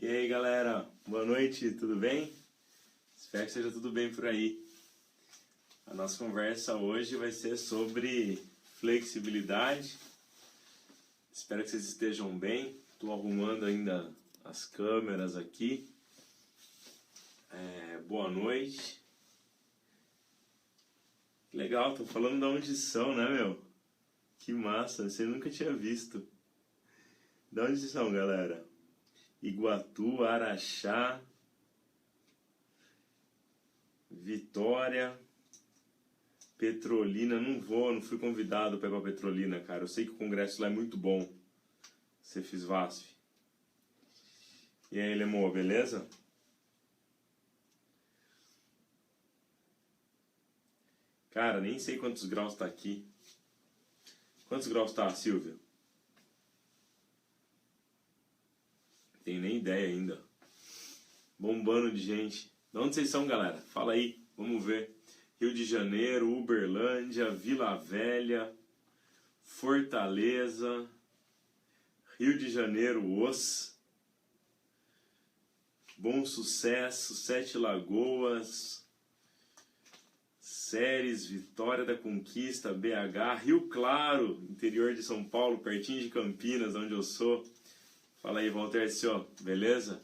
E aí galera, boa noite, tudo bem? Espero que seja tudo bem por aí. A nossa conversa hoje vai ser sobre flexibilidade. Espero que vocês estejam bem. Estou arrumando ainda as câmeras aqui. Boa noite. Que legal, tô falando da onde são, né, meu? Que massa, você nunca tinha visto. Da onde são, galera? Iguatu, Araxá, Vitória, Petrolina. Não fui convidado para ir para Petrolina, cara. Eu sei que o congresso lá é muito bom. Cefis Vasf. E aí, Lemô, beleza? Cara, nem sei quantos graus tá aqui. Quantos graus tá, Silvia? Tenho nem ideia ainda. Bombando de gente. De onde vocês são, galera? Fala aí, vamos ver. Rio de Janeiro, Uberlândia, Vila Velha, Fortaleza, Rio de Janeiro, Bom Sucesso, Sete Lagoas, Ceres, Vitória da Conquista, BH, Rio Claro, interior de São Paulo, pertinho de Campinas, onde eu sou. Fala aí, Walter, beleza?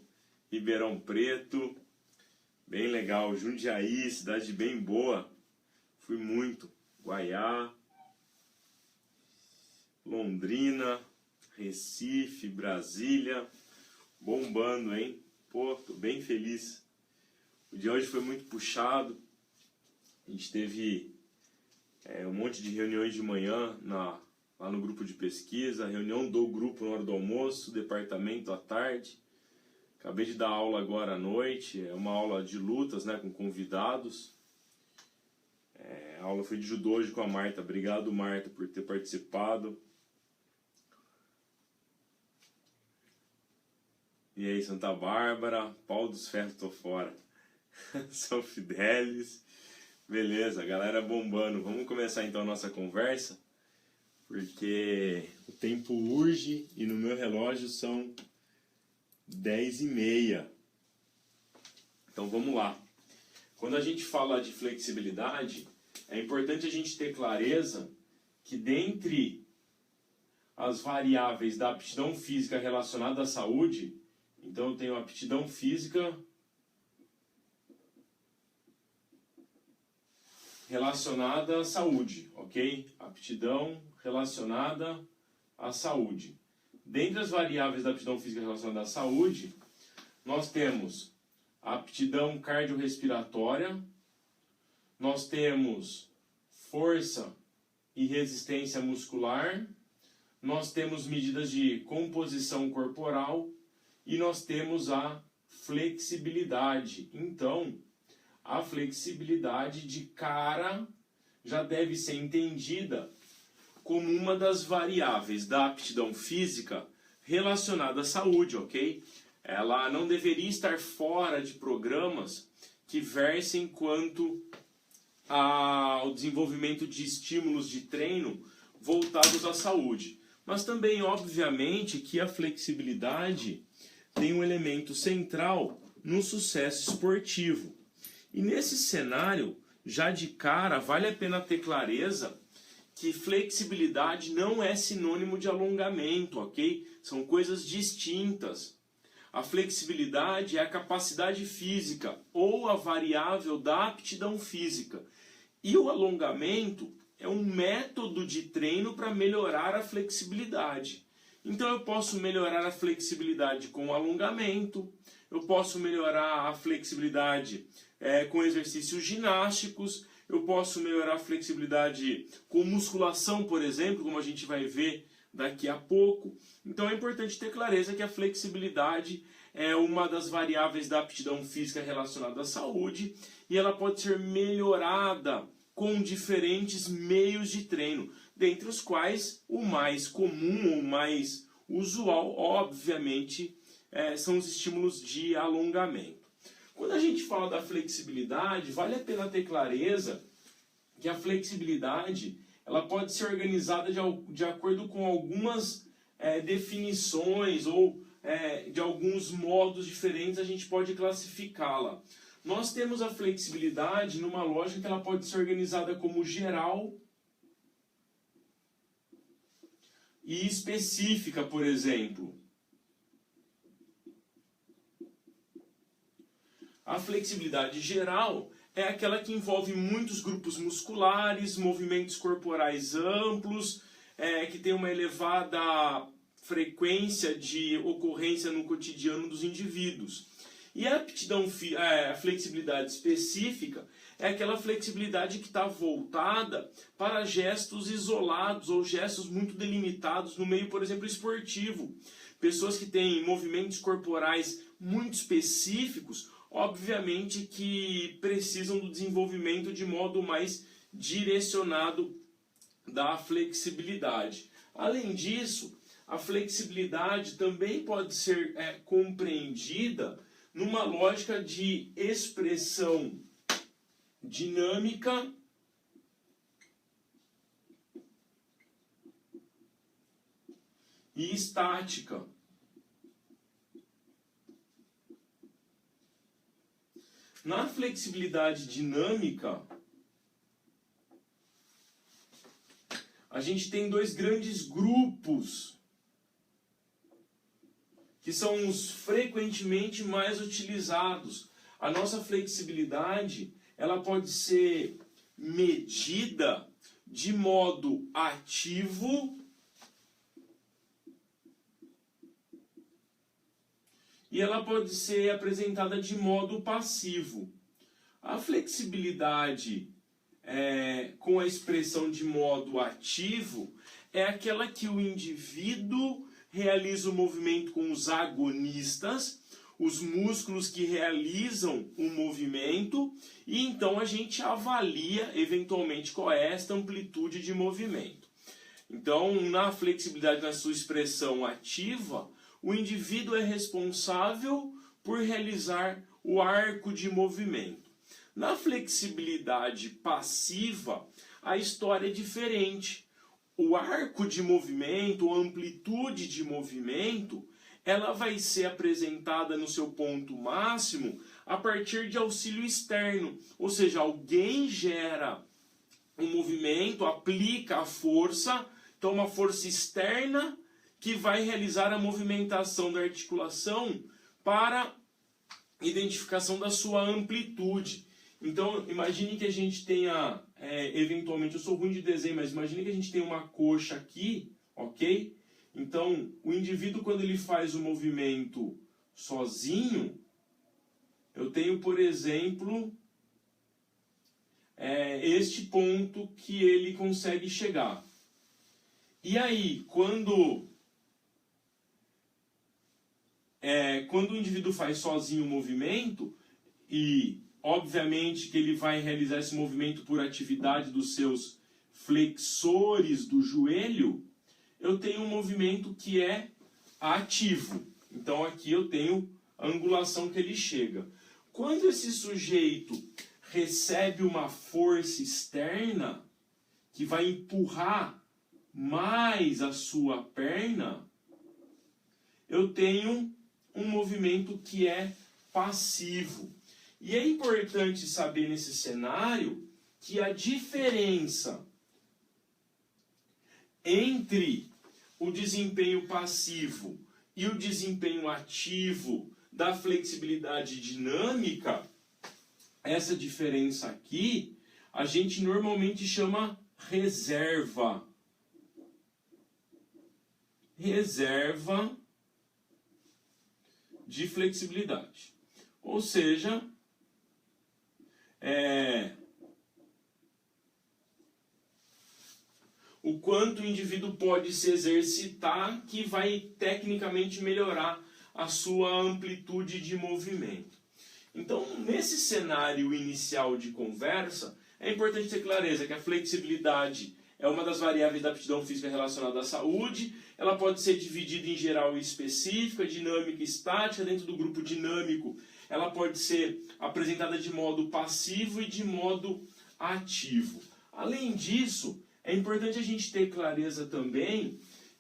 Ribeirão Preto, bem legal. Jundiaí, cidade bem boa. Fui muito. Guaiá, Londrina, Recife, Brasília. Bombando, hein? Pô, tô bem feliz. O dia hoje foi muito puxado. A gente teve um monte de reuniões de manhã lá no grupo de pesquisa, reunião do grupo na hora do almoço, departamento à tarde. Acabei de dar aula agora à noite, é uma aula de lutas, né, com convidados. A aula foi de judô hoje com a Marta. Obrigado, Marta, por ter participado. E aí, Santa Bárbara, Pau dos Ferros, tô fora. São Fidélis. Beleza, galera bombando. Vamos começar então a nossa conversa, porque o tempo urge e no meu relógio são 10h30. Então vamos lá. Quando a gente fala de flexibilidade, é importante a gente ter clareza que dentre as variáveis da aptidão física relacionada à saúde, então eu tenho a aptidão física relacionada à saúde, ok? Aptidão relacionada à saúde. Dentre as variáveis da aptidão física relacionada à saúde, nós temos a aptidão cardiorrespiratória, nós temos força e resistência muscular, nós temos medidas de composição corporal e nós temos a flexibilidade. Então, a flexibilidade de cara já deve ser entendida como uma das variáveis da aptidão física relacionada à saúde, ok? Ela não deveria estar fora de programas que versem quanto ao desenvolvimento de estímulos de treino voltados à saúde. Mas também, obviamente, que a flexibilidade tem um elemento central no sucesso esportivo. E nesse cenário, já de cara, vale a pena ter clareza que flexibilidade não é sinônimo de alongamento, ok? São coisas distintas. A flexibilidade é a capacidade física ou a variável da aptidão física. E o alongamento é um método de treino para melhorar a flexibilidade. Então eu posso melhorar a flexibilidade com alongamento, eu posso melhorar a flexibilidade com exercícios ginásticos, eu posso melhorar a flexibilidade com musculação, por exemplo, como a gente vai ver daqui a pouco. Então é importante ter clareza que a flexibilidade é uma das variáveis da aptidão física relacionada à saúde e ela pode ser melhorada com diferentes meios de treino, dentre os quais o mais comum ou mais usual, obviamente, são os estímulos de alongamento. Quando a gente fala da flexibilidade, vale a pena ter clareza que a flexibilidade ela pode ser organizada de acordo com algumas definições ou de alguns modos diferentes, a gente pode classificá-la. Nós temos a flexibilidade numa lógica que ela pode ser organizada como geral e específica, por exemplo. A flexibilidade geral é aquela que envolve muitos grupos musculares, movimentos corporais amplos, que tem uma elevada frequência de ocorrência no cotidiano dos indivíduos. E a a flexibilidade específica é aquela flexibilidade que está voltada para gestos isolados ou gestos muito delimitados no meio, por exemplo, esportivo. Pessoas que têm movimentos corporais muito específicos, obviamente que precisam do desenvolvimento de modo mais direcionado da flexibilidade. Além disso, a flexibilidade também pode ser compreendida numa lógica de expressão dinâmica e estática. Na flexibilidade dinâmica, a gente tem dois grandes grupos que são os frequentemente mais utilizados. A nossa flexibilidade, ela pode ser medida de modo ativo e ela pode ser apresentada de modo passivo. A flexibilidade com a expressão de modo ativo é aquela que o indivíduo realiza o movimento com os agonistas, os músculos que realizam o movimento, e então a gente avalia eventualmente qual é esta amplitude de movimento. Então, na flexibilidade, na sua expressão ativa, o indivíduo é responsável por realizar o arco de movimento. Na flexibilidade passiva, a história é diferente. O arco de movimento, a amplitude de movimento, ela vai ser apresentada no seu ponto máximo a partir de auxílio externo. Ou seja, alguém gera um movimento, aplica a força, então uma força externa que vai realizar a movimentação da articulação para identificação da sua amplitude. Então, imagine que a gente tenha, eventualmente, eu sou ruim de desenho, mas imagine que a gente tem uma coxa aqui, ok? Então, o indivíduo, quando ele faz o movimento sozinho, eu tenho, por exemplo, este ponto que ele consegue chegar. E aí, quando o indivíduo faz sozinho o movimento, e obviamente que ele vai realizar esse movimento por atividade dos seus flexores do joelho, eu tenho um movimento que é ativo. Então aqui eu tenho a angulação que ele chega. Quando esse sujeito recebe uma força externa que vai empurrar mais a sua perna, eu tenho um movimento que é passivo. E é importante saber nesse cenário que a diferença entre o desempenho passivo e o desempenho ativo da flexibilidade dinâmica, essa diferença aqui, a gente normalmente chama reserva. Reserva de flexibilidade. Ou seja, o quanto o indivíduo pode se exercitar que vai tecnicamente melhorar a sua amplitude de movimento. Então, nesse cenário inicial de conversa, é importante ter clareza que a flexibilidade é uma das variáveis da aptidão física relacionada à saúde. Ela pode ser dividida em geral e específica, dinâmica e estática. Dentro do grupo dinâmico, ela pode ser apresentada de modo passivo e de modo ativo. Além disso, é importante a gente ter clareza também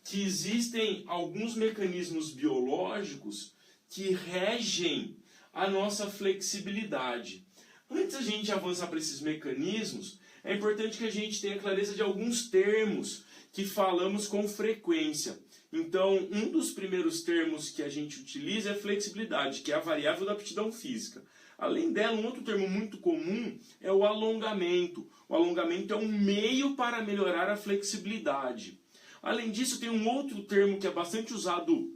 que existem alguns mecanismos biológicos que regem a nossa flexibilidade. Antes da gente avançar para esses mecanismos, é importante que a gente tenha clareza de alguns termos que falamos com frequência. Então, um dos primeiros termos que a gente utiliza é flexibilidade, que é a variável da aptidão física. Além dela, um outro termo muito comum é o alongamento. O alongamento é um meio para melhorar a flexibilidade. Além disso, tem um outro termo que é bastante usado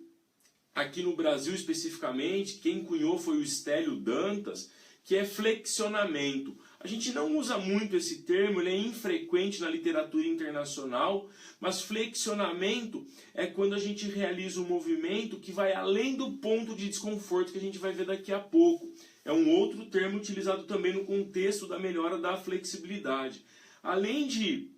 aqui no Brasil especificamente, quem cunhou foi o Stélio Dantas, que é flexionamento. A gente não usa muito esse termo, ele é infrequente na literatura internacional, mas flexionamento é quando a gente realiza um movimento que vai além do ponto de desconforto que a gente vai ver daqui a pouco. É um outro termo utilizado também no contexto da melhora da flexibilidade. Além de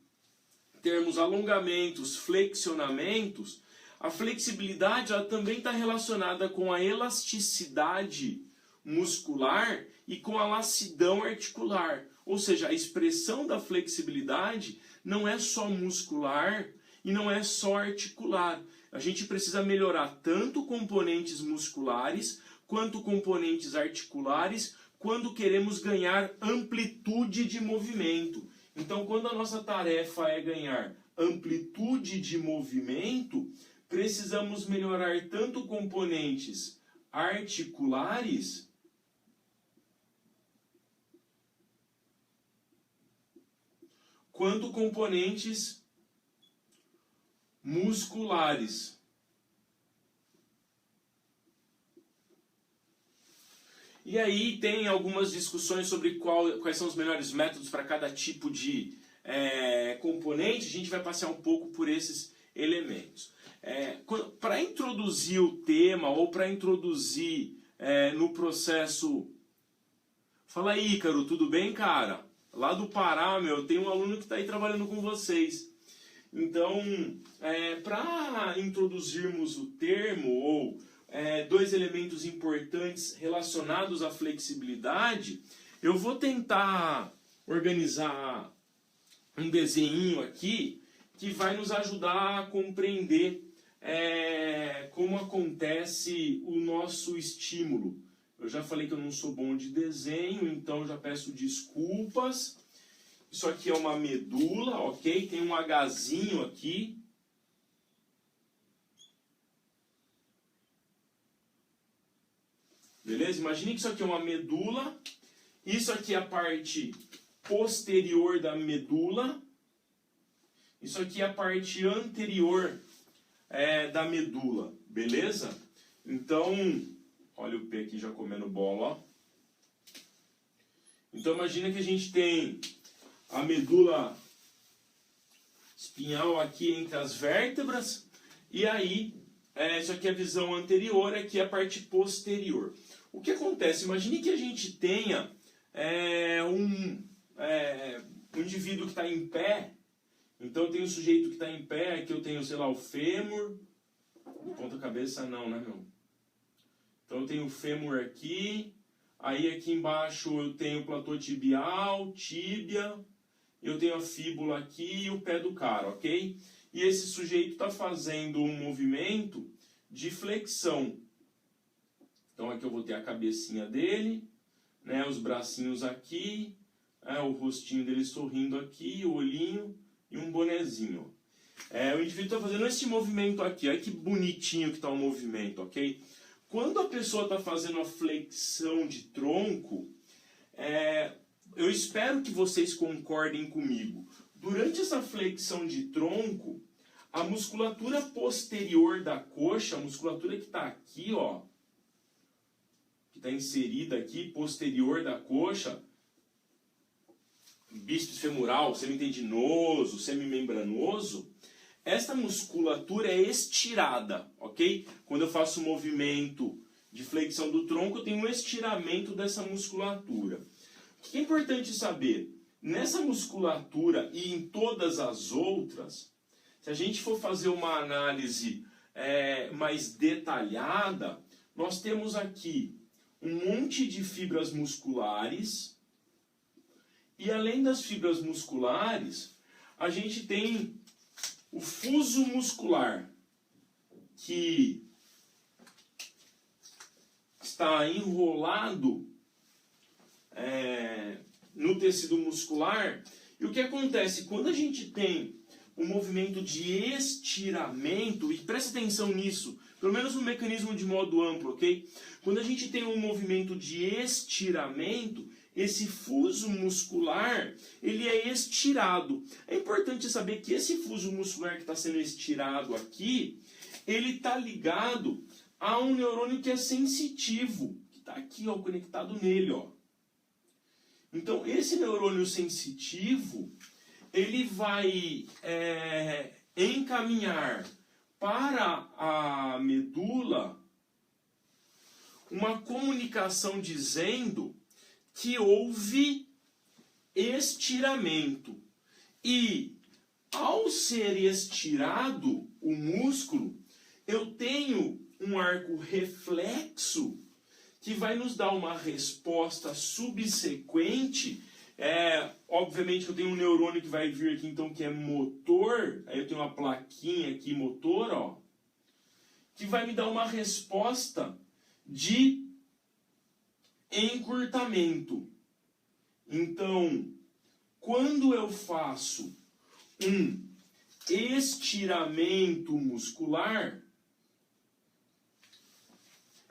termos alongamentos, flexionamentos, a flexibilidade ela também está relacionada com a elasticidade muscular e com a lassidão articular. Ou seja, a expressão da flexibilidade não é só muscular e não é só articular. A gente precisa melhorar tanto componentes musculares quanto componentes articulares quando queremos ganhar amplitude de movimento. Então, quando a nossa tarefa é ganhar amplitude de movimento, precisamos melhorar tanto componentes articulares quanto componentes musculares. E aí tem algumas discussões sobre quais são os melhores métodos para cada tipo de componente. A gente vai passear um pouco por esses elementos. Para introduzir o tema ou para introduzir no processo... Fala aí, Ícaro, tudo bem, cara? Lá do Pará, tem um aluno que está aí trabalhando com vocês. Então, para introduzirmos o termo ou dois elementos importantes relacionados à flexibilidade, eu vou tentar organizar um desenho aqui que vai nos ajudar a compreender como acontece o nosso estímulo. Eu já falei que eu não sou bom de desenho, então já peço desculpas. Isso aqui é uma medula, ok? Tem um Hzinho aqui. Beleza? Imagine que isso aqui é uma medula. Isso aqui é a parte posterior da medula. Isso aqui é a parte anterior da medula. Beleza? Então, olha o P aqui já comendo bola, ó. Então imagina que a gente tem a medula espinhal aqui entre as vértebras. E aí, isso aqui é a visão anterior, aqui é a parte posterior. O que acontece? Imagine que a gente tenha um indivíduo que está em pé. Então eu tenho um sujeito que está em pé, aqui eu tenho, sei lá, o fêmur. Ponta cabeça não, né, meu? Então eu tenho o fêmur aqui. Aí aqui embaixo eu tenho o platô tibial, tíbia. Eu tenho a fíbula aqui e o pé do cara, ok? E esse sujeito está fazendo um movimento de flexão. Então aqui eu vou ter a cabecinha dele, né, os bracinhos aqui, o rostinho dele sorrindo aqui, o olhinho e um bonezinho. O indivíduo está fazendo esse movimento aqui, olha que bonitinho que está o movimento, ok? Quando a pessoa está fazendo a flexão de tronco, eu espero que vocês concordem comigo. Durante essa flexão de tronco, a musculatura posterior da coxa, a musculatura que está aqui, ó, que está inserida aqui, posterior da coxa, bíceps femoral, semitendinoso, semimembranoso, esta musculatura é estirada, ok? Quando eu faço um movimento de flexão do tronco, eu tenho um estiramento dessa musculatura. O que é importante saber? Nessa musculatura e em todas as outras, se a gente for fazer uma análise mais detalhada, nós temos aqui um monte de fibras musculares. E além das fibras musculares, a gente tem o fuso muscular. que está enrolado no tecido muscular. E o que acontece? Quando a gente tem um movimento de estiramento, e preste atenção nisso, pelo menos no mecanismo de modo amplo, ok? Quando a gente tem um movimento de estiramento, esse fuso muscular, ele é estirado. É importante saber que esse fuso muscular que está sendo estirado aqui, ele está ligado a um neurônio que é sensitivo, que está aqui, ó, conectado nele, ó. Então, esse neurônio sensitivo, ele vai encaminhar para a medula uma comunicação dizendo que houve estiramento. E, ao ser estirado o músculo, eu tenho um arco reflexo que vai nos dar uma resposta subsequente. Obviamente eu tenho um neurônio que vai vir aqui, então, que é motor. Aí eu tenho uma plaquinha aqui, motor, ó, que vai me dar uma resposta de encurtamento. Então, quando eu faço um estiramento muscular,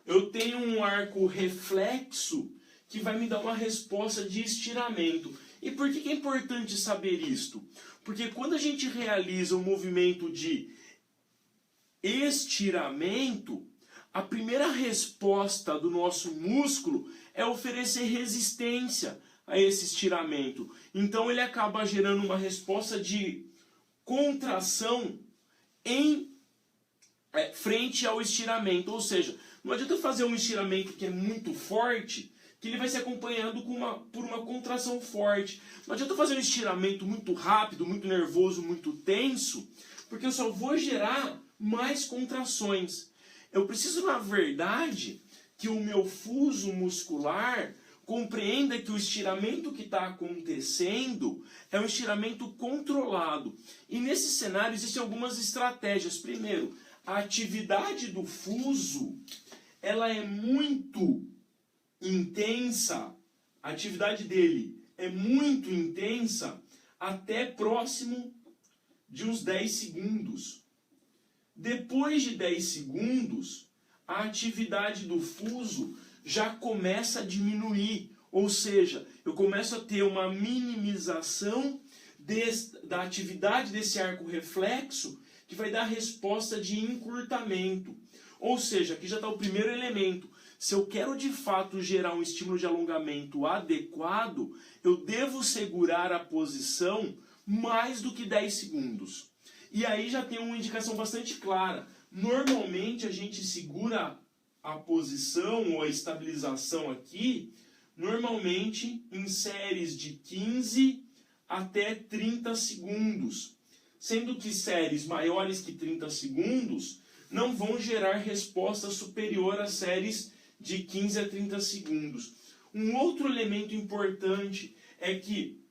eu tenho um arco reflexo que vai me dar uma resposta de estiramento. E por que é importante saber isto? Porque quando a gente realiza um movimento de estiramento, a primeira resposta do nosso músculo é oferecer resistência a esse estiramento. Então ele acaba gerando uma resposta de contração em frente ao estiramento. Ou seja, não adianta eu fazer um estiramento que é muito forte, que ele vai ser acompanhado por uma contração forte. Não adianta eu fazer um estiramento muito rápido, muito nervoso, muito tenso, porque eu só vou gerar mais contrações. Eu preciso, na verdade, que o meu fuso muscular compreenda que o estiramento que está acontecendo é um estiramento controlado. E nesse cenário existem algumas estratégias. Primeiro, a atividade do fuso, ela é muito intensa, a atividade dele é muito intensa até próximo de uns 10 segundos. Depois de 10 segundos, a atividade do fuso já começa a diminuir, ou seja, eu começo a ter uma minimização da atividade desse arco reflexo, que vai dar resposta de encurtamento. Ou seja, aqui já está o primeiro elemento. Se eu quero de fato gerar um estímulo de alongamento adequado, eu devo segurar a posição mais do que 10 segundos. E aí já tem uma indicação bastante clara. Normalmente a gente segura a posição ou a estabilização aqui, normalmente em séries de 15 até 30 segundos. Sendo que séries maiores que 30 segundos não vão gerar resposta superior a séries de 15 a 30 segundos. Um outro elemento importante é que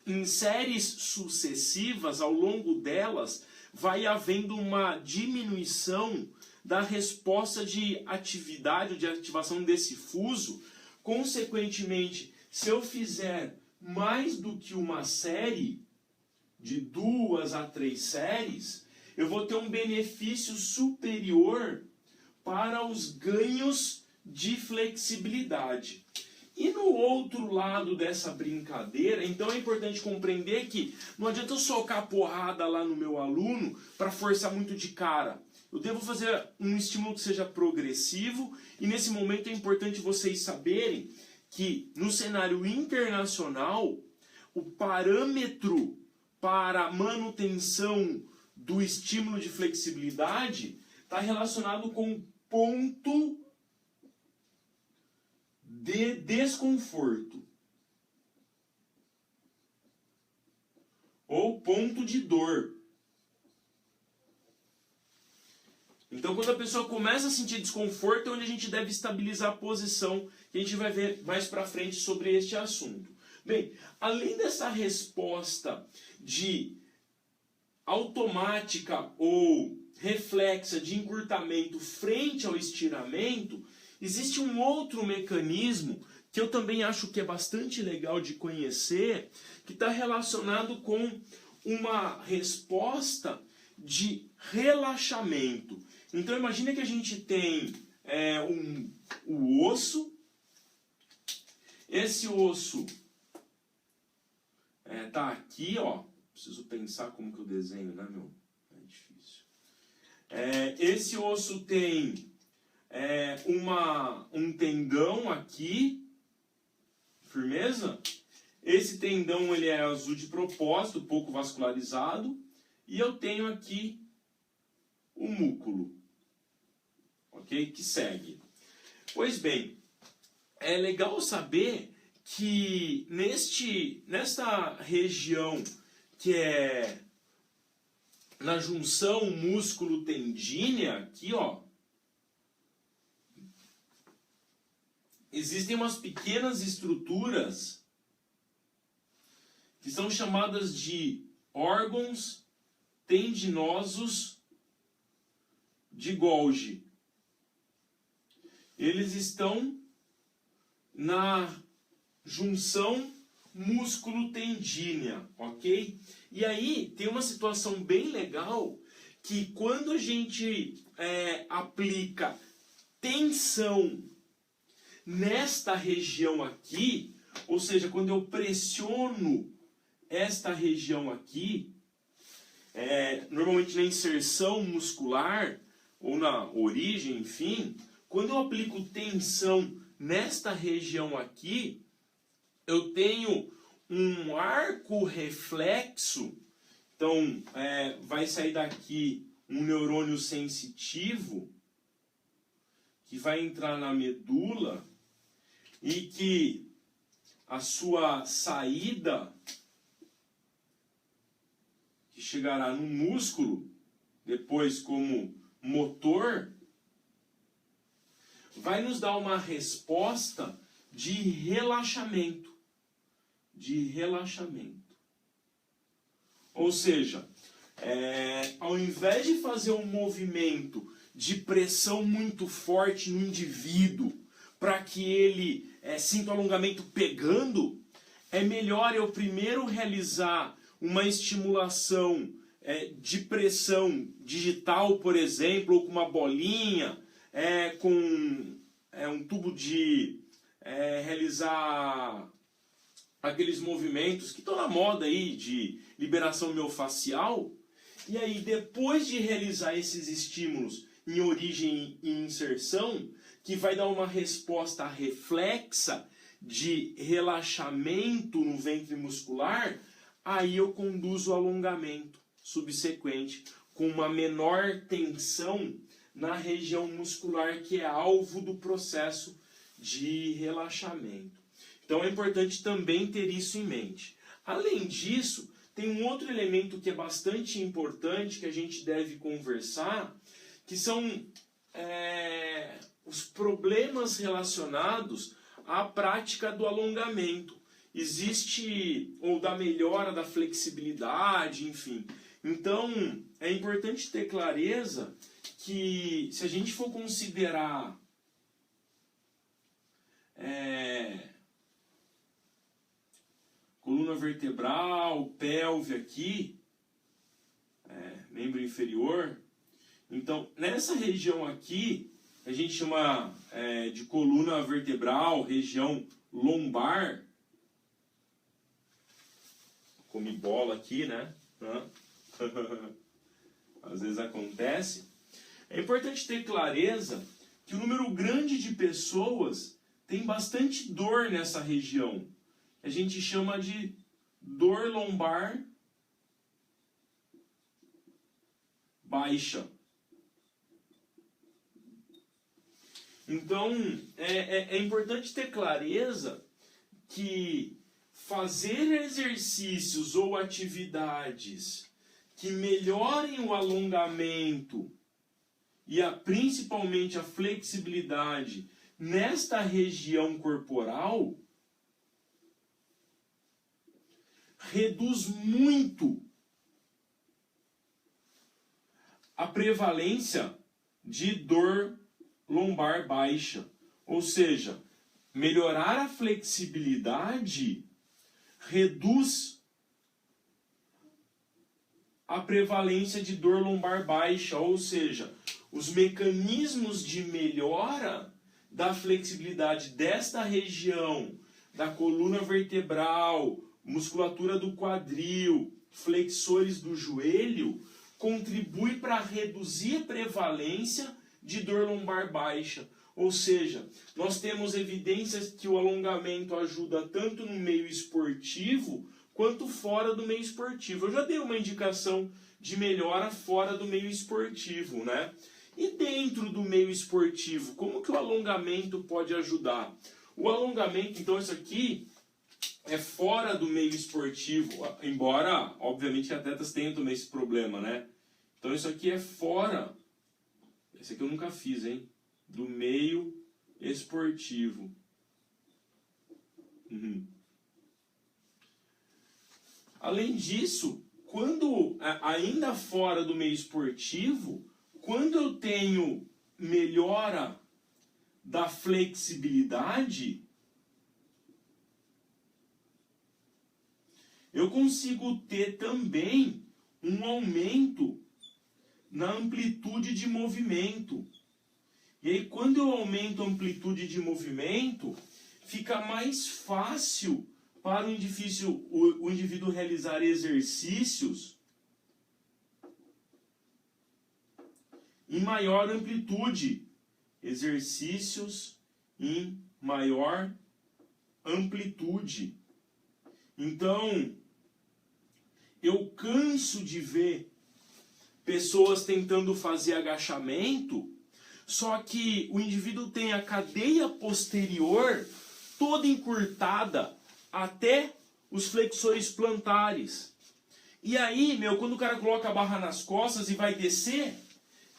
em séries sucessivas, ao longo delas, vai havendo uma diminuição da resposta de atividade, de ativação desse fuso. Consequentemente, se eu fizer mais do que uma série, de 2 a 3 séries, eu vou ter um benefício superior para os ganhos de flexibilidade. E no outro lado dessa brincadeira, então é importante compreender que não adianta eu socar porrada lá no meu aluno para forçar muito de cara. Eu devo fazer um estímulo que seja progressivo, e nesse momento é importante vocês saberem que no cenário internacional, o parâmetro para manutenção do estímulo de flexibilidade está relacionado com ponto de desconforto ou ponto de dor. Então, quando a pessoa começa a sentir desconforto, é onde a gente deve estabilizar a posição, que a gente vai ver mais para frente sobre este assunto. Bem, além dessa resposta de automática ou reflexa de encurtamento frente ao estiramento, existe um outro mecanismo que eu também acho que é bastante legal de conhecer, que está relacionado com uma resposta de relaxamento. Então imagina que a gente tem o osso, esse osso tá aqui, ó. Preciso pensar como que eu desenho, né, meu? É difícil. Esse osso tem um tendão aqui, firmeza? Esse tendão ele é azul de propósito, pouco vascularizado, e eu tenho aqui o músculo, ok? Que segue. Pois bem, é legal saber que nesta região que é na junção músculo-tendínea, aqui, ó, existem umas pequenas estruturas que são chamadas de órgãos tendinosos de Golgi. Eles estão na junção músculo-tendínea, ok? E aí tem uma situação bem legal que quando a gente aplica tensão nesta região aqui, ou seja, quando eu pressiono esta região aqui, normalmente na inserção muscular ou na origem, enfim, quando eu aplico tensão nesta região aqui, eu tenho um arco reflexo. Então, vai sair daqui um neurônio sensitivo que vai entrar na medula e que a sua saída, que chegará no músculo, depois como motor, vai nos dar uma resposta de relaxamento. Ou seja, ao invés de fazer um movimento de pressão muito forte no indivíduo, para que ele sinta o alongamento pegando, é melhor eu primeiro realizar uma estimulação de pressão digital, por exemplo, ou com uma bolinha, com um tubo de realizar aqueles movimentos que estão na moda aí de liberação miofascial. E aí, depois de realizar esses estímulos em origem e inserção, que vai dar uma resposta reflexa de relaxamento no ventre muscular, aí eu conduzo o alongamento subsequente com uma menor tensão na região muscular que é alvo do processo de relaxamento. Então é importante também ter isso em mente. Além disso, tem um outro elemento que é bastante importante que a gente deve conversar, que são os problemas relacionados à prática do alongamento. Existe, ou da melhora da flexibilidade, enfim. Então, é importante ter clareza que se a gente for considerar coluna vertebral, pelve aqui, membro inferior, então nessa região aqui, a gente chama de coluna vertebral, região lombar, come bola aqui, né? Às vezes acontece. É importante ter clareza que um número grande de pessoas tem bastante dor nessa região. A gente chama de dor lombar baixa. Então, é importante ter clareza que fazer exercícios ou atividades que melhorem o alongamento e principalmente a flexibilidade nesta região corporal reduz muito a prevalência de dor lombar baixa. Ou seja, melhorar a flexibilidade reduz a prevalência de dor lombar baixa, ou seja, os mecanismos de melhora da flexibilidade desta região, da coluna vertebral, musculatura do quadril, flexores do joelho, contribui para reduzir a prevalência de dor lombar baixa. Ou seja, nós temos evidências que o alongamento ajuda tanto no meio esportivo quanto fora do meio esportivo. Eu já dei uma indicação de melhora fora do meio esportivo, né? E dentro do meio esportivo, como que o alongamento pode ajudar? O alongamento, então isso aqui é fora do meio esportivo, embora, obviamente, atletas tenham também esse problema, né? Então isso aqui é fora, esse aqui eu nunca fiz, hein? Do meio esportivo. Além disso, quando ainda fora do meio esportivo, quando eu tenho melhora da flexibilidade, eu consigo ter também um aumento na amplitude de movimento. E aí, quando eu aumento a amplitude de movimento, fica mais fácil para o indivíduo realizar exercícios em maior amplitude. Exercícios em maior amplitude. Então, eu canso de ver pessoas tentando fazer agachamento, só que o indivíduo tem a cadeia posterior toda encurtada até os flexores plantares. E aí, quando o cara coloca a barra nas costas e vai descer,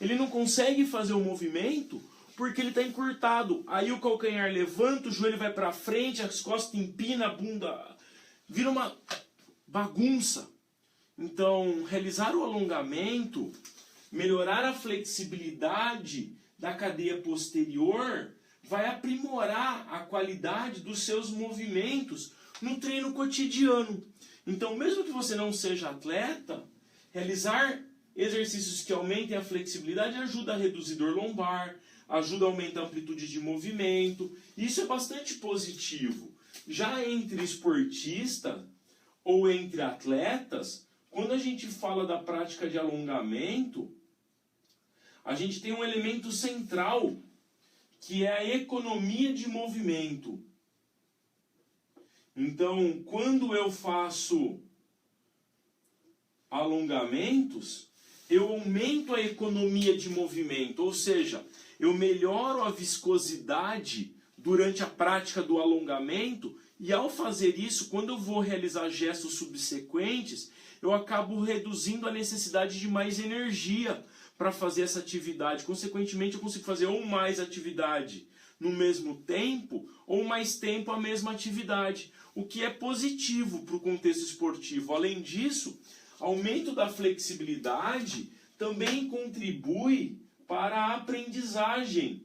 ele não consegue fazer o movimento porque ele está encurtado. Aí o calcanhar levanta, o joelho vai para frente, as costas empina, a bunda vira uma bagunça. Então, realizar o alongamento, melhorar a flexibilidade da cadeia posterior, vai aprimorar a qualidade dos seus movimentos no treino cotidiano. Então, mesmo que você não seja atleta, realizar exercícios que aumentem a flexibilidade ajuda a reduzir dor lombar, ajuda a aumentar a amplitude de movimento. Isso é bastante positivo. Já entre esportistas ou entre atletas, quando a gente fala da prática de alongamento, a gente tem um elemento central, que é a economia de movimento. Então, quando eu faço alongamentos, eu aumento a economia de movimento, ou seja, eu melhoro a viscosidade durante a prática do alongamento, e ao fazer isso, quando eu vou realizar gestos subsequentes, eu acabo reduzindo a necessidade de mais energia para fazer essa atividade. Consequentemente, eu consigo fazer ou mais atividade no mesmo tempo, ou mais tempo a mesma atividade, o que é positivo para o contexto esportivo. Além disso, aumento da flexibilidade também contribui para a aprendizagem.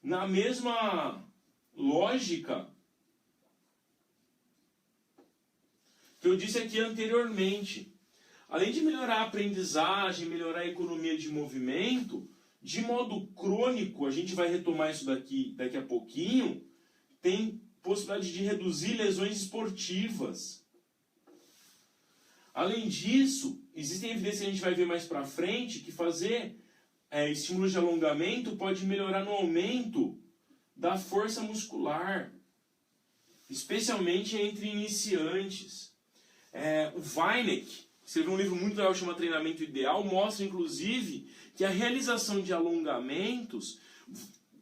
Na mesma lógica que eu disse aqui anteriormente, além de melhorar a aprendizagem, melhorar a economia de movimento, de modo crônico, a gente vai retomar isso daqui a pouquinho, tem possibilidade de reduzir lesões esportivas. Além disso, existem evidências que a gente vai ver mais para frente que fazer estímulos de alongamento pode melhorar no aumento da força muscular, especialmente entre iniciantes. O Weineck escreveu um livro muito legal chamado Treinamento Ideal, mostra inclusive que a realização de alongamentos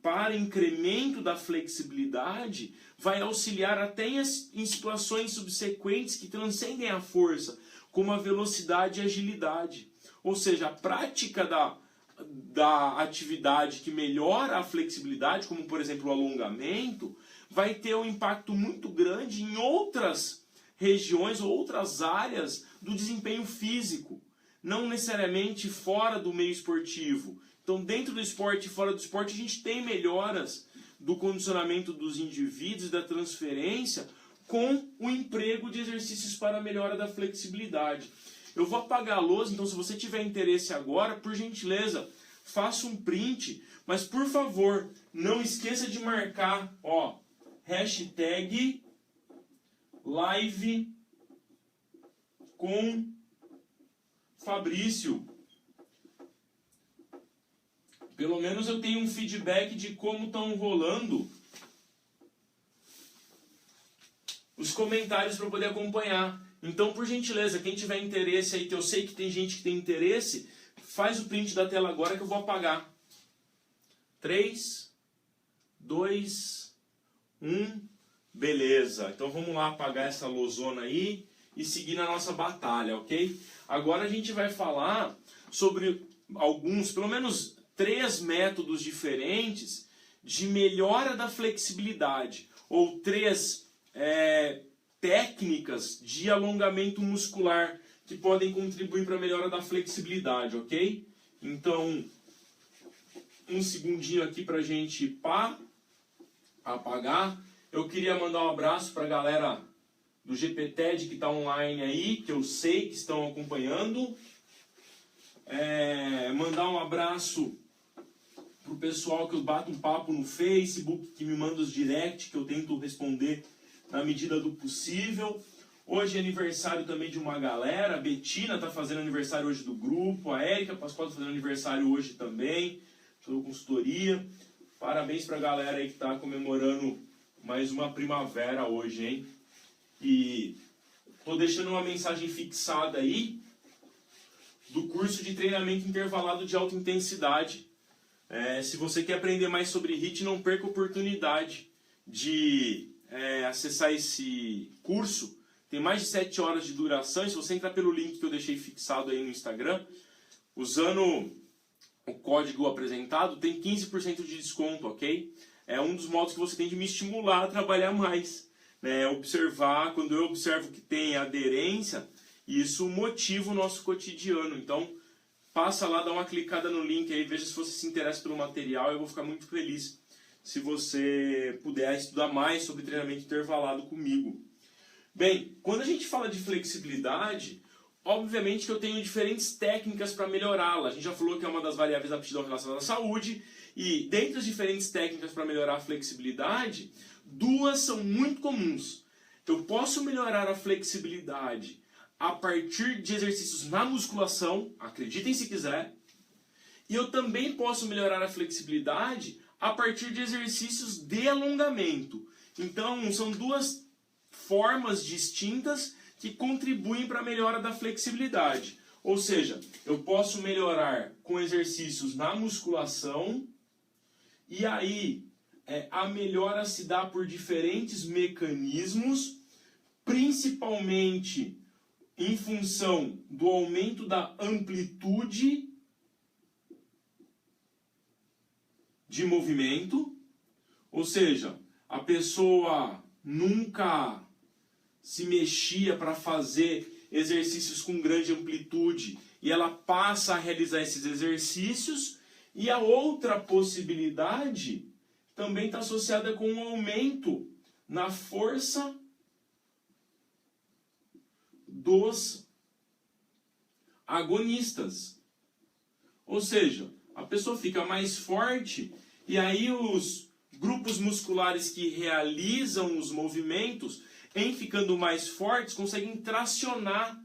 para incremento da flexibilidade vai auxiliar até em situações subsequentes que transcendem a força, como a velocidade e agilidade. Ou seja, a prática da atividade que melhora a flexibilidade, como por exemplo o alongamento, vai ter um impacto muito grande em outras regiões ou outras áreas do desempenho físico. não necessariamente fora do meio esportivo. Então, dentro do esporte e fora do esporte, a gente tem melhoras do condicionamento dos indivíduos e da transferência com o emprego de exercícios para a melhora da flexibilidade. Eu vou apagar a lousa, então se você tiver interesse agora, por gentileza, faça um print, mas por favor, não esqueça de marcar, ó, hashtag live com Fabrício. Pelo menos eu tenho um feedback de como estão rolando os comentários para poder acompanhar. Então, por gentileza, quem tiver interesse aí, que eu sei que tem gente que tem interesse, faz o print da tela agora que eu vou apagar. 3, 2, 1, beleza. Então vamos lá apagar essa losona aí e seguir na nossa batalha, ok? Agora a gente vai falar sobre alguns, pelo menos 3 métodos diferentes de melhora da flexibilidade, ou 3 técnicas de alongamento muscular que podem contribuir para a melhora da flexibilidade, ok? Então, um segundinho aqui para a gente apagar. Eu queria mandar um abraço para a galera do GPTED que está online aí, que eu sei que estão acompanhando. Mandar um abraço para o pessoal que eu bato um papo no Facebook, que me manda os direct, que eu tento responder na medida do possível. Hoje é aniversário também de uma galera. A Betina está fazendo aniversário hoje do grupo. A Érica Pascoal está fazendo aniversário hoje também. Sou consultoria. Parabéns para a galera aí que está comemorando mais uma primavera hoje, hein? E estou deixando uma mensagem fixada aí do curso de treinamento intervalado de alta intensidade. Se você quer aprender mais sobre HIIT, não perca a oportunidade de acessar esse curso. Tem mais de 7 horas de duração. E se você entrar pelo link que eu deixei fixado aí no Instagram, usando o código apresentado, tem 15% de desconto, ok? É um dos modos que você tem de me estimular a trabalhar mais. Observar, quando eu observo que tem aderência, isso motiva o nosso cotidiano. Então, passa lá, dá uma clicada no link aí, veja se você se interessa pelo material. Eu vou ficar muito feliz se você puder estudar mais sobre treinamento intervalado comigo. Bem, quando a gente fala de flexibilidade, obviamente que eu tenho diferentes técnicas para melhorá-la. A gente já falou que é uma das variáveis da aptidão relacionada à saúde, e dentre as diferentes técnicas para melhorar a flexibilidade, 2 são muito comuns. Eu posso melhorar a flexibilidade a partir de exercícios na musculação, acreditem se quiser, e eu também posso melhorar a flexibilidade a partir de exercícios de alongamento. Então, são 2 formas distintas que contribuem para a melhora da flexibilidade. Ou seja, eu posso melhorar com exercícios na musculação, e aí a melhora se dá por diferentes mecanismos, principalmente em função do aumento da amplitude de movimento. Ou seja, a pessoa nunca se mexia para fazer exercícios com grande amplitude e ela passa a realizar esses exercícios. E a outra possibilidade também está associada com um aumento na força dos agonistas. Ou seja, a pessoa fica mais forte e aí os grupos musculares que realizam os movimentos, em ficando mais fortes, conseguem tracionar,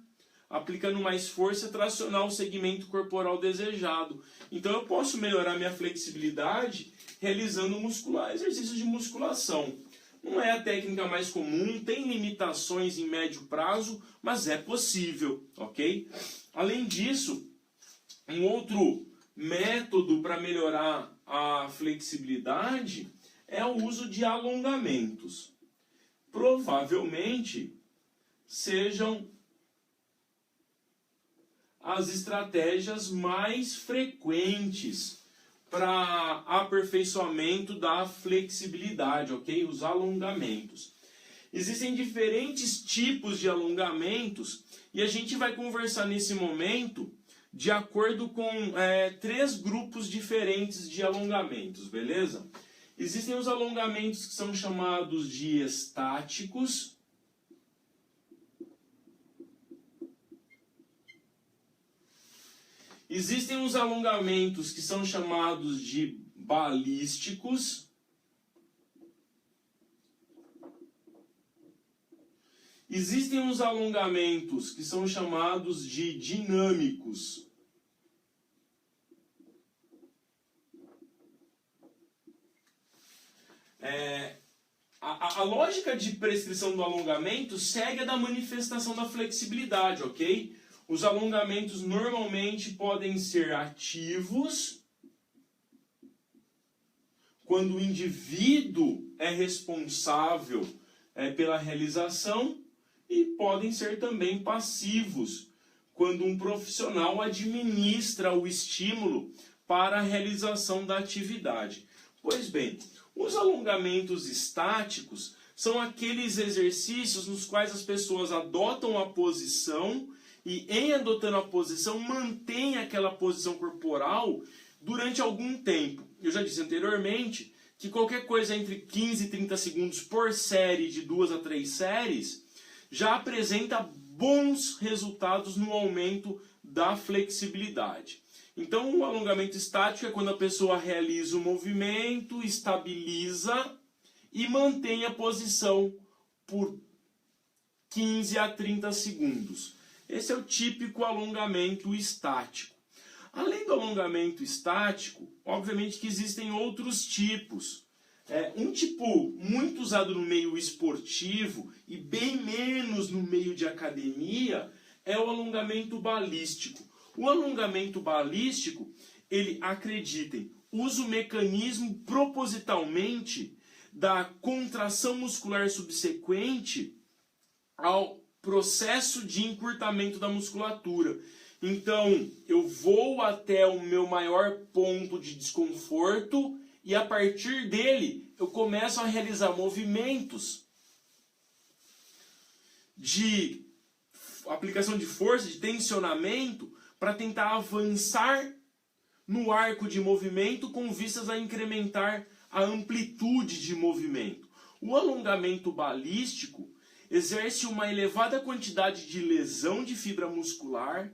aplicando mais força, tracionar o segmento corporal desejado. Então eu posso melhorar minha flexibilidade realizando exercícios de musculação. Não é a técnica mais comum, tem limitações em médio prazo, mas é possível, ok? Além disso, um outro método para melhorar a flexibilidade é o uso de alongamentos. Provavelmente sejam as estratégias mais frequentes para aperfeiçoamento da flexibilidade, ok? Os alongamentos. Existem diferentes tipos de alongamentos e a gente vai conversar nesse momento de acordo com 3 grupos diferentes de alongamentos, beleza? Existem os alongamentos que são chamados de estáticos. Existem os alongamentos que são chamados de balísticos. Existem os alongamentos que são chamados de dinâmicos. A lógica de prescrição do alongamento segue a da manifestação da flexibilidade, ok? Os alongamentos normalmente podem ser ativos, quando o indivíduo é responsável pela realização, e podem ser também passivos, quando um profissional administra o estímulo para a realização da atividade. Pois bem, os alongamentos estáticos são aqueles exercícios nos quais as pessoas adotam a posição e, em adotando a posição, mantêm aquela posição corporal durante algum tempo. Eu já disse anteriormente que qualquer coisa entre 15 e 30 segundos por série, de 2 a 3 séries, já apresenta bons resultados no aumento da flexibilidade. Então, o alongamento estático é quando a pessoa realiza o movimento, estabiliza e mantém a posição por 15 a 30 segundos. Esse é o típico alongamento estático. Além do alongamento estático, obviamente que existem outros tipos. Um tipo muito usado no meio esportivo e bem menos no meio de academia é o alongamento balístico. O alongamento balístico, ele, acreditem, usa o mecanismo propositalmente da contração muscular subsequente ao processo de encurtamento da musculatura. Então, eu vou até o meu maior ponto de desconforto e a partir dele eu começo a realizar movimentos de aplicação de força, de tensionamento, para tentar avançar no arco de movimento com vistas a incrementar a amplitude de movimento. O alongamento balístico exerce uma elevada quantidade de lesão de fibra muscular,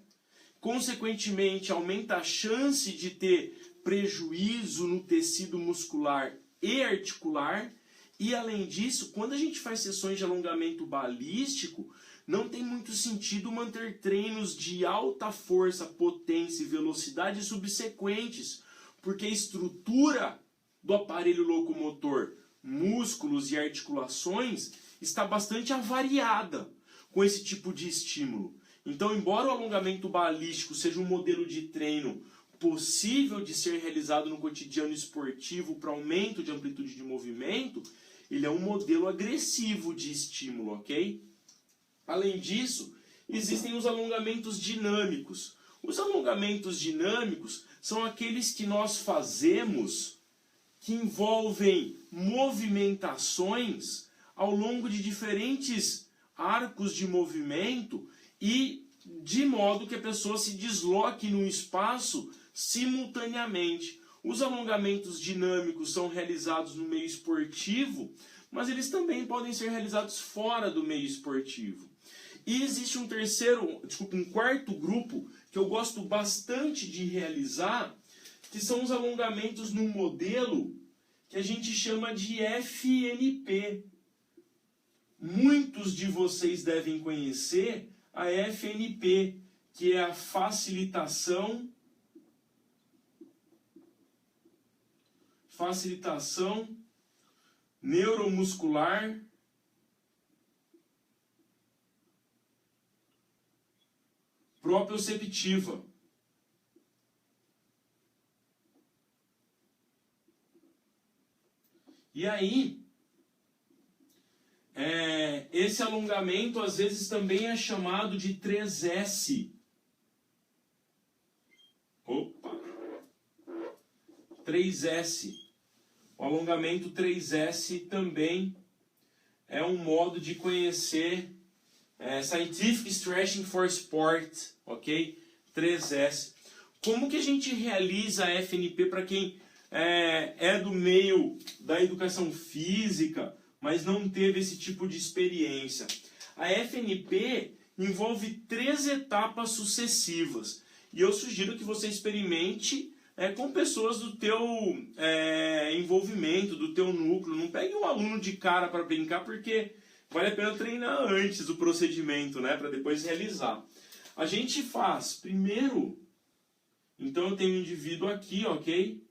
consequentemente aumenta a chance de ter prejuízo no tecido muscular e articular, e além disso, quando a gente faz sessões de alongamento balístico, não tem muito sentido manter treinos de alta força, potência e velocidade subsequentes, porque a estrutura do aparelho locomotor, músculos e articulações está bastante avariada com esse tipo de estímulo. Então, embora o alongamento balístico seja um modelo de treino possível de ser realizado no cotidiano esportivo para aumento de amplitude de movimento, ele é um modelo agressivo de estímulo, ok? Além disso, existem os alongamentos dinâmicos. Os alongamentos dinâmicos são aqueles que nós fazemos que envolvem movimentações ao longo de diferentes arcos de movimento e de modo que a pessoa se desloque no espaço simultaneamente. Os alongamentos dinâmicos são realizados no meio esportivo, mas eles também podem ser realizados fora do meio esportivo. E existe um quarto grupo que eu gosto bastante de realizar, que são os alongamentos num modelo que a gente chama de FNP. Muitos de vocês devem conhecer a FNP, que é a facilitação neuromuscular proprioceptiva. E aí, esse alongamento às vezes também é chamado de 3S. Opa! 3S. O alongamento 3S também é um modo de conhecer Scientific Stretching for Sport, ok? 3S. Como que a gente realiza a FNP para quem é do meio da educação física, mas não teve esse tipo de experiência? A FNP envolve 3 etapas sucessivas. E eu sugiro que você experimente com pessoas do teu envolvimento, do teu núcleo. Não pegue um aluno de cara para brincar, porque vale a pena treinar antes o procedimento, né, para depois realizar. A gente faz primeiro, então eu tenho um indivíduo aqui, ok?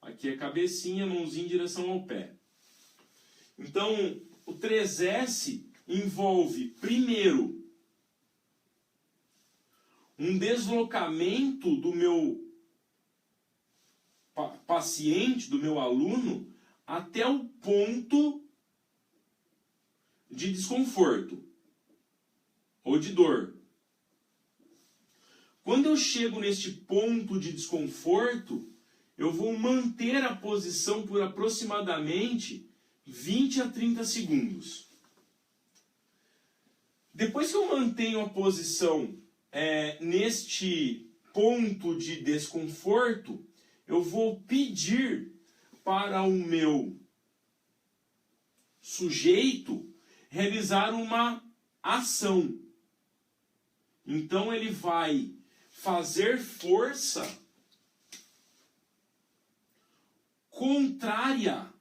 Aqui é cabecinha, mãozinha em direção ao pé. Então, o 3S envolve, primeiro, um deslocamento do meu paciente, do meu aluno, até o ponto de desconforto ou de dor. Quando eu chego neste ponto de desconforto, eu vou manter a posição por aproximadamente 20 a 30 segundos. Depois que eu mantenho a posição neste ponto de desconforto, eu vou pedir para o meu sujeito realizar uma ação. Então ele vai fazer força contrária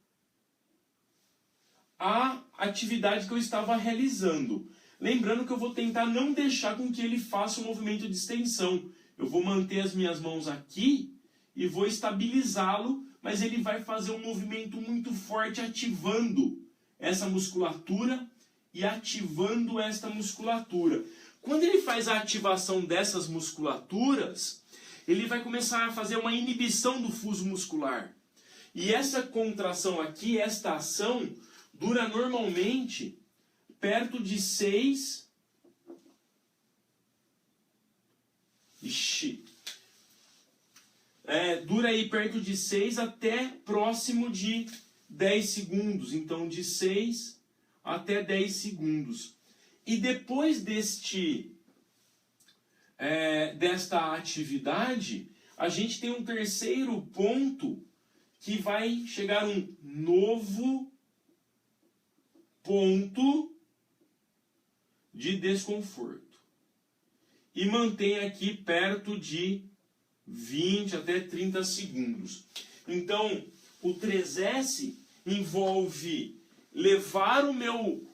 à atividade que eu estava realizando. Lembrando que eu vou tentar não deixar com que ele faça um movimento de extensão. Eu vou manter as minhas mãos aqui e vou estabilizá-lo, mas ele vai fazer um movimento muito forte ativando essa musculatura e ativando esta musculatura. Quando ele faz a ativação dessas musculaturas, ele vai começar a fazer uma inibição do fuso muscular. E essa contração aqui, esta ação, dura normalmente perto de 6... dura aí perto de 6 até próximo de 10 segundos. Então, de 6 até 10 segundos. E depois desta atividade, a gente tem um terceiro ponto que vai chegar a um novo ponto de desconforto. E mantém aqui perto de 20 até 30 segundos. Então, o 3S envolve levar o meu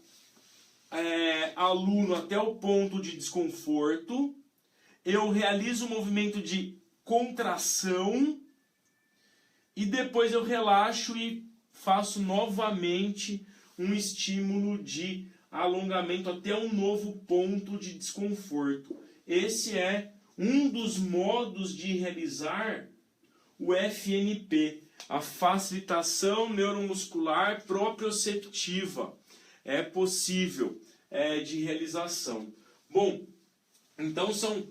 aluno até o ponto de desconforto. Eu realizo o movimento de contração e depois eu relaxo e faço novamente um estímulo de alongamento até um novo ponto de desconforto. Esse é um dos modos de realizar o FNP, a facilitação neuromuscular proprioceptiva. É possível de realização. Bom, então são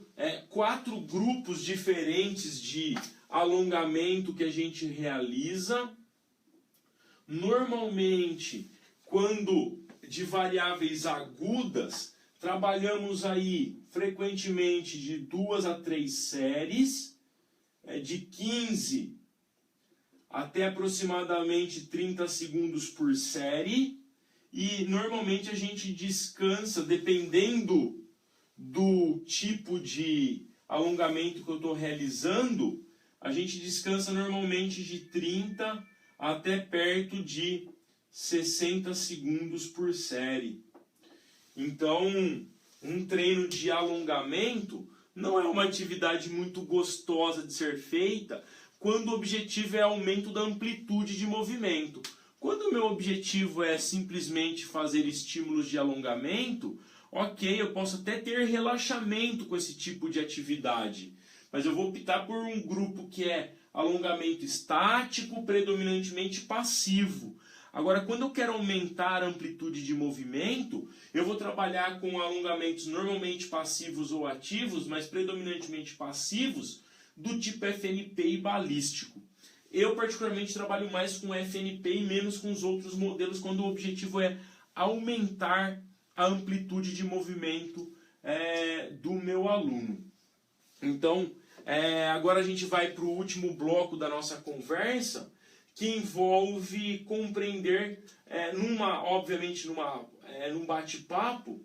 4 grupos diferentes de alongamento que a gente realiza. Normalmente, quando de variáveis agudas, trabalhamos aí frequentemente de 2 a 3 séries, de 15 até aproximadamente 30 segundos por série, e normalmente a gente descansa, dependendo do tipo de alongamento que eu estou realizando, a gente descansa normalmente de 30 até perto de 60 segundos por série. Então, um treino de alongamento não é uma atividade muito gostosa de ser feita quando o objetivo é aumento da amplitude de movimento. Quando o meu objetivo é simplesmente fazer estímulos de alongamento, ok, eu posso até ter relaxamento com esse tipo de atividade, mas eu vou optar por um grupo que é alongamento estático, predominantemente passivo. Agora, quando eu quero aumentar a amplitude de movimento, eu vou trabalhar com alongamentos normalmente passivos ou ativos, mas predominantemente passivos, do tipo FNP e balístico. Eu particularmente trabalho mais com FNP e menos com os outros modelos, quando o objetivo é aumentar a amplitude de movimento do meu aluno. Então, agora a gente vai para o último bloco da nossa conversa, que envolve compreender, obviamente num bate-papo,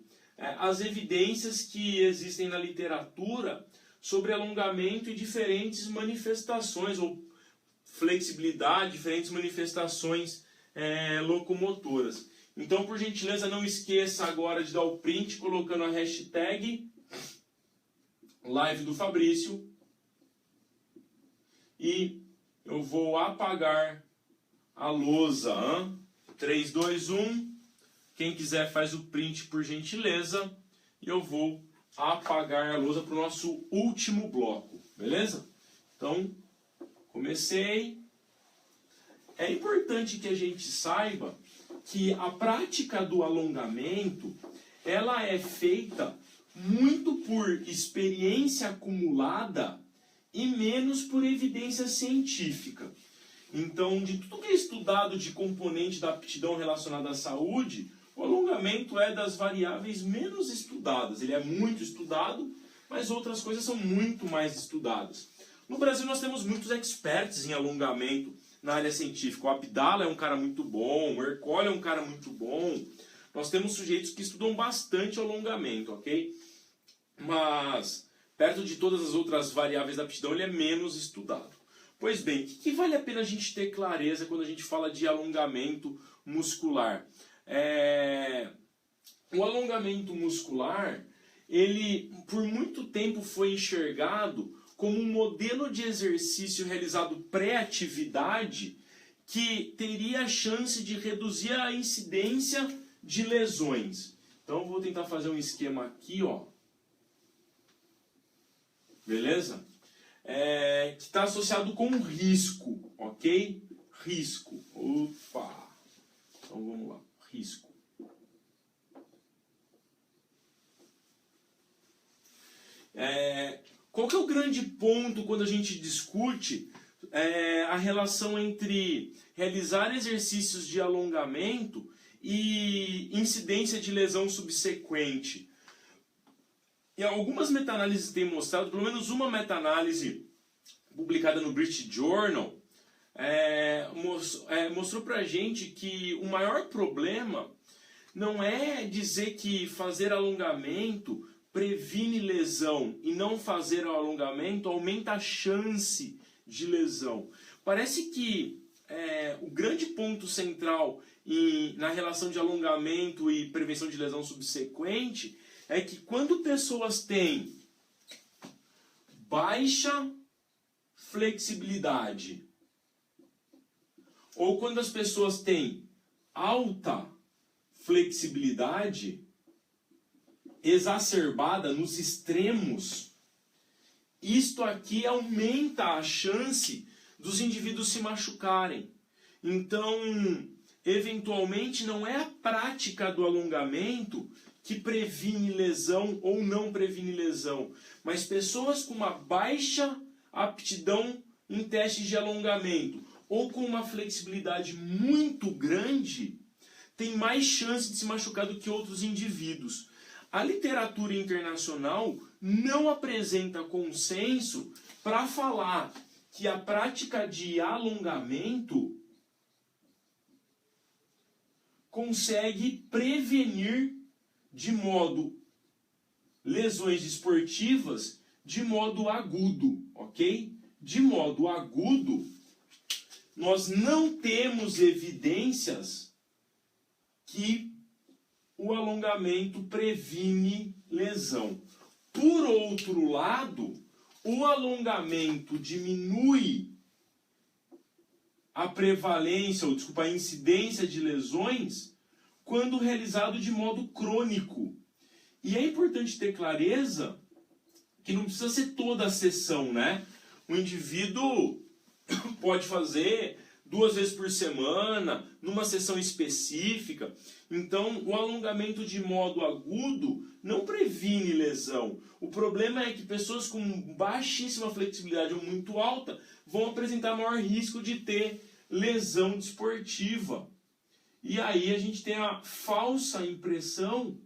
as evidências que existem na literatura sobre alongamento e diferentes manifestações, ou flexibilidade, diferentes manifestações locomotoras. Então, por gentileza, não esqueça agora de dar o print colocando a hashtag live do Fabrício. E eu vou apagar a lousa. 3, 2, 1. Quem quiser faz o print por gentileza. E eu vou apagar a lousa para o nosso último bloco. Beleza? Então, comecei. É importante que a gente saiba que a prática do alongamento, ela é feita muito por experiência acumulada e menos por evidência científica. Então, de tudo que é estudado de componente da aptidão relacionada à saúde, o alongamento é das variáveis menos estudadas. Ele é muito estudado, mas outras coisas são muito mais estudadas. No Brasil nós temos muitos experts em alongamento na área científica. O Abdala é um cara muito bom, o Ercole é um cara muito bom. Nós temos sujeitos que estudam bastante alongamento, ok? Mas, perto de todas as outras variáveis da aptidão, ele é menos estudado. Pois bem, o que vale a pena a gente ter clareza quando a gente fala de alongamento muscular? O alongamento muscular, ele por muito tempo foi enxergado como um modelo de exercício realizado pré-atividade que teria a chance de reduzir a incidência de lesões. Então eu vou tentar fazer um esquema aqui, ó. Beleza? Que está associado com risco, ok? Risco. Opa! Então vamos lá. Risco. Qual que é o grande ponto quando a gente discute a relação entre realizar exercícios de alongamento e incidência de lesão subsequente? E algumas meta-análises têm mostrado, pelo menos uma meta-análise publicada no British Journal, mostrou pra gente que o maior problema não é dizer que fazer alongamento previne lesão e não fazer o alongamento aumenta a chance de lesão. Parece que o grande ponto central na relação de alongamento e prevenção de lesão subsequente é que quando pessoas têm baixa flexibilidade ou quando as pessoas têm alta flexibilidade exacerbada nos extremos, isto aqui aumenta a chance dos indivíduos se machucarem. Então, eventualmente, não é a prática do alongamento que previne lesão ou não previne lesão, mas pessoas com uma baixa aptidão em testes de alongamento ou com uma flexibilidade muito grande têm mais chance de se machucar do que outros indivíduos. A literatura internacional não apresenta consenso para falar que a prática de alongamento consegue prevenir de modo lesões esportivas de modo agudo, ok? De modo agudo, nós não temos evidências que o alongamento previne lesão. Por outro lado, o alongamento diminui a prevalência, a incidência de lesões quando realizado de modo crônico. E é importante ter clareza que não precisa ser toda a sessão, né? O indivíduo pode fazer 2 vezes por semana, numa sessão específica. Então, o alongamento de modo agudo não previne lesão. O problema é que pessoas com baixíssima flexibilidade ou muito alta vão apresentar maior risco de ter lesão desportiva. E aí a gente tem a falsa impressão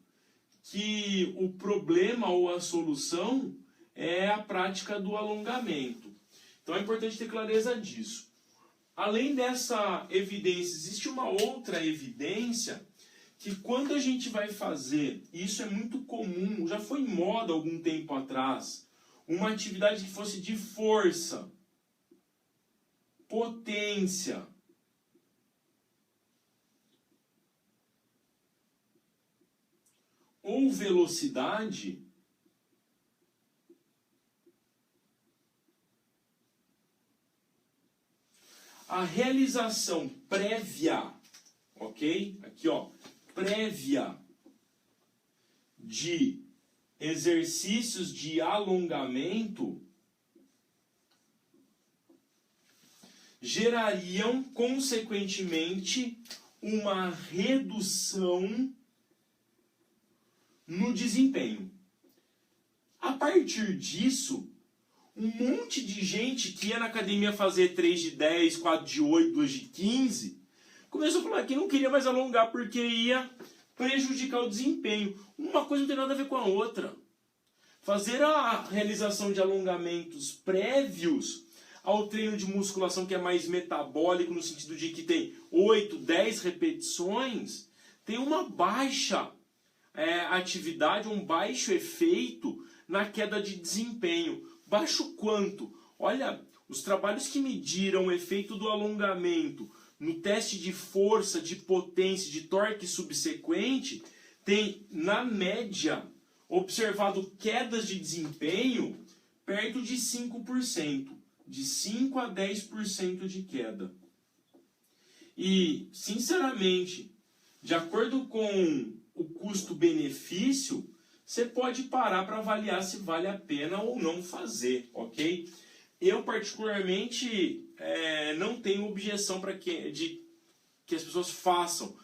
que o problema ou a solução é a prática do alongamento. Então é importante ter clareza disso. Além dessa evidência, existe uma outra evidência que quando a gente vai fazer, e isso é muito comum, já foi em moda algum tempo atrás, uma atividade que fosse de força, potência, ou velocidade, a realização prévia, ok? Aqui, ó, prévia de exercícios de alongamento gerariam, consequentemente, uma redução no desempenho. A partir disso, um monte de gente que ia na academia fazer 3 de 10, 4 de 8, 2 de 15, começou a falar que não queria mais alongar porque ia prejudicar o desempenho. Uma coisa não tem nada a ver com a outra. Fazer a realização de alongamentos prévios ao treino de musculação que é mais metabólico, no sentido de que tem 8, 10 repetições, tem uma baixa atividade, um baixo efeito na queda de desempenho. Baixo quanto? Olha, os trabalhos que mediram o efeito do alongamento no teste de força, de potência, de torque subsequente, tem, na média, observado quedas de desempenho perto de 5%. De 5 a 10% de queda. E, sinceramente, de acordo com o custo-benefício, você pode parar para avaliar se vale a pena ou não fazer, ok? Eu, particularmente, não tenho objeção para que as pessoas façam.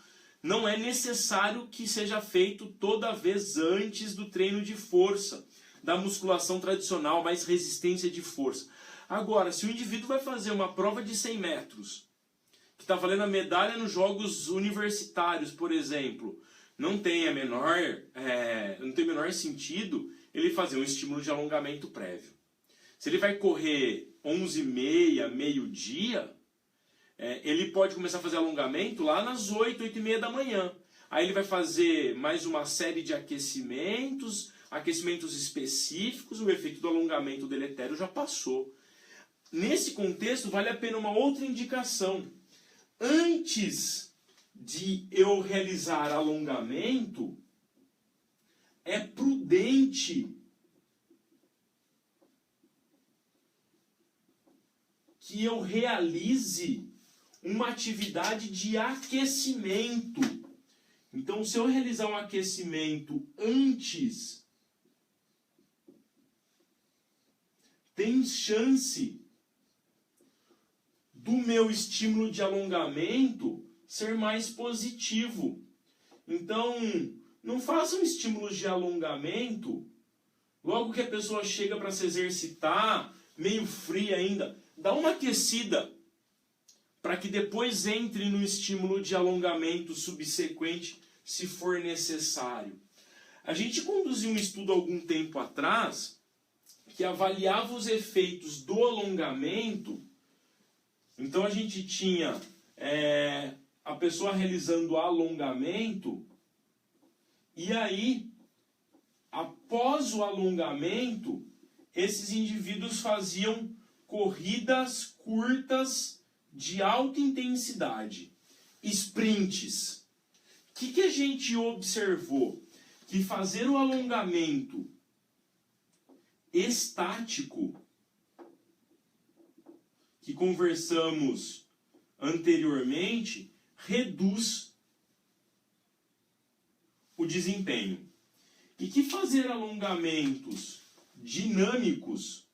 Não é necessário que seja feito toda vez antes do treino de força, da musculação tradicional, mais resistência de força. Agora, se o indivíduo vai fazer uma prova de 100 metros, que está valendo a medalha nos jogos universitários, por exemplo, não tem menor sentido ele fazer um estímulo de alongamento prévio. Se ele vai correr 11h30, meio-dia, ele pode começar a fazer alongamento lá nas 8, 8h30 da manhã. Aí ele vai fazer mais uma série de aquecimentos específicos, o efeito do alongamento deletério já passou. Nesse contexto, vale a pena uma outra indicação. Antes de eu realizar alongamento, é prudente que eu realize uma atividade de aquecimento. Então, se eu realizar um aquecimento antes, tem chance do meu estímulo de alongamento ser mais positivo. Então, não façam estímulos de alongamento logo que a pessoa chega para se exercitar, meio fria ainda. Dá uma aquecida para que depois entre no estímulo de alongamento subsequente, se for necessário. A gente conduziu um estudo há algum tempo atrás que avaliava os efeitos do alongamento. Então a gente tinha a pessoa realizando alongamento, e aí, após o alongamento, esses indivíduos faziam corridas curtas de alta intensidade, sprints. O que a gente observou? Que fazer o alongamento estático, que conversamos anteriormente, reduz o desempenho. E que fazer alongamentos dinâmicos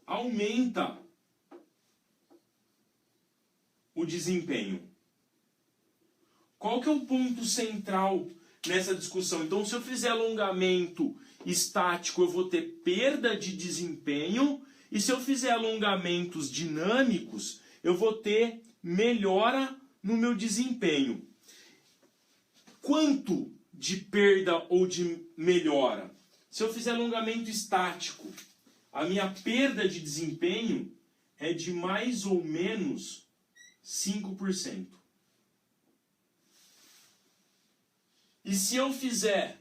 aumenta o desempenho. Qual que é o ponto central nessa discussão? Então, se eu fizer alongamento estático, eu vou ter perda de desempenho, e se eu fizer alongamentos dinâmicos, eu vou ter melhora no meu desempenho. Quanto de perda ou de melhora? Se eu fizer alongamento estático, a minha perda de desempenho é de mais ou menos 5%. E se eu fizer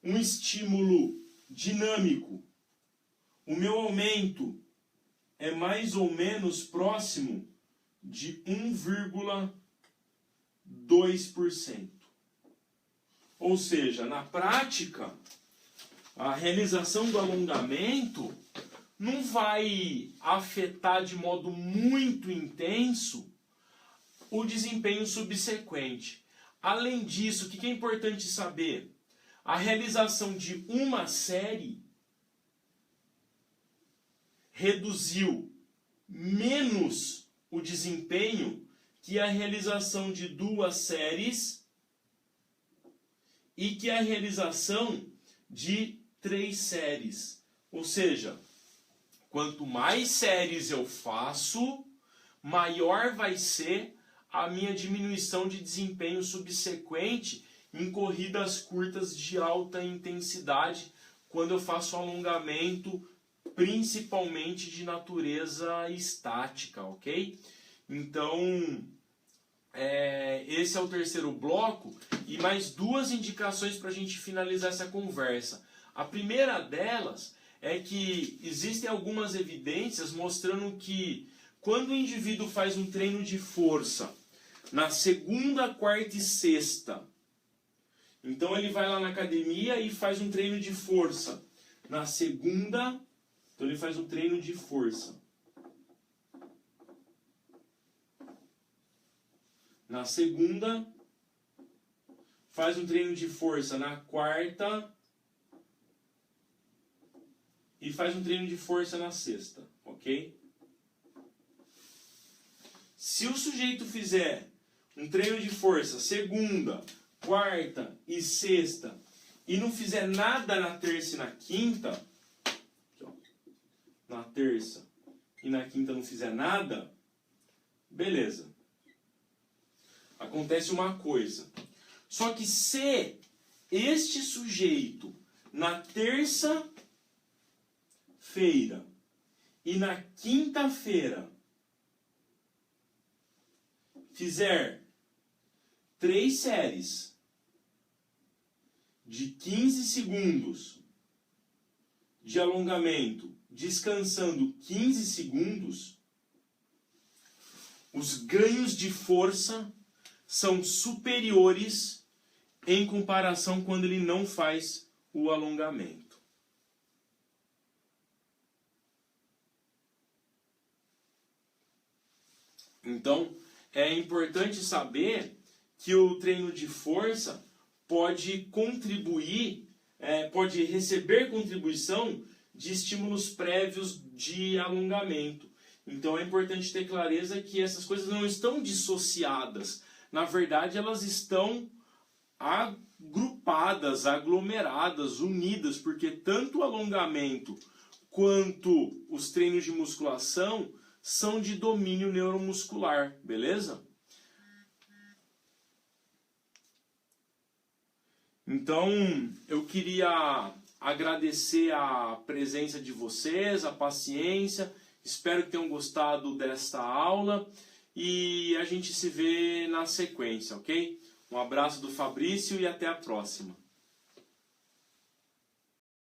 um estímulo dinâmico, o meu aumento é mais ou menos próximo de 1,2%. Ou seja, na prática, a realização do alongamento não vai afetar de modo muito intenso o desempenho subsequente. Além disso, o que é importante saber? A realização de uma série reduziu menos o desempenho que a realização de 2 séries e que a realização de 3 séries. Ou seja, quanto mais séries eu faço, maior vai ser a minha diminuição de desempenho subsequente em corridas curtas de alta intensidade, quando eu faço alongamento, principalmente de natureza estática, ok? Então, esse é o terceiro bloco, e mais 2 indicações para a gente finalizar essa conversa. A primeira delas é que existem algumas evidências mostrando que quando o indivíduo faz um treino de força na segunda, quarta e sexta, então ele vai lá na academia e faz um treino de força na segunda, então ele faz um treino de força na segunda, faz um treino de força na quarta e faz um treino de força na sexta, ok? Se o sujeito fizer um treino de força segunda, quarta e sexta e não fizer nada na terça e na quinta, aqui, ó, na terça e na quinta não fizer nada, beleza. Acontece uma coisa. Só que se este sujeito na terça-feira e na quinta-feira fizer 3 séries de 15 segundos de alongamento, descansando 15 segundos, os ganhos de força são superiores em comparação quando ele não faz o alongamento. Então, é importante saber que o treino de força pode contribuir, pode receber contribuição de estímulos prévios de alongamento. Então é importante ter clareza que essas coisas não estão dissociadas. Na verdade, elas estão agrupadas, aglomeradas, unidas, porque tanto o alongamento quanto os treinos de musculação são de domínio neuromuscular, beleza? Então, eu queria agradecer a presença de vocês, a paciência. Espero que tenham gostado desta aula e a gente se vê na sequência, ok? Um abraço do Fabrício e até a próxima.